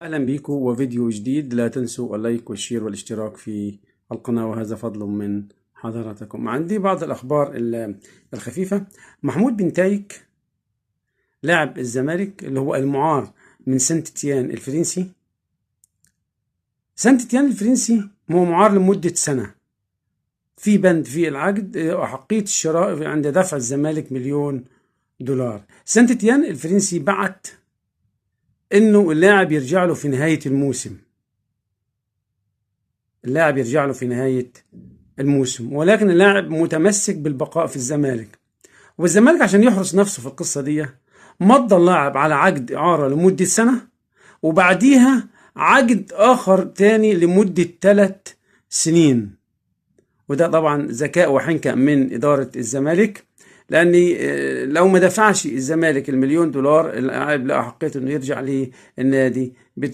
أهلا بيكم وفيديو جديد. لا تنسوا اللايك والشير والاشتراك في القناة وهذا فضل من حضراتكم. عندي بعض الأخبار الخفيفة. محمود بن تايك لاعب الزمالك اللي هو المعار من سانت تيان الفرنسي. سانت تيان الفرنسي هو معار لمدة سنة، في بند في العقد أحقية الشراء عند دفع الزمالك $1,000,000. سانت تيان الفرنسي بعت انه اللاعب يرجع له في نهاية الموسم، ولكن اللاعب متمسك بالبقاء في الزمالك، والزمالك عشان يحرس نفسه في القصة دي مضى اللاعب على عقد إعارة لمدة سنة، وبعديها عقد آخر تاني لمدة 3 سنين. وده طبعا ذكاء وحنكة من إدارة الزمالك، لأن لو ما دفعش الزمالك $1,000,000 اللاعب لا حقيته إنه يرجع للنادي.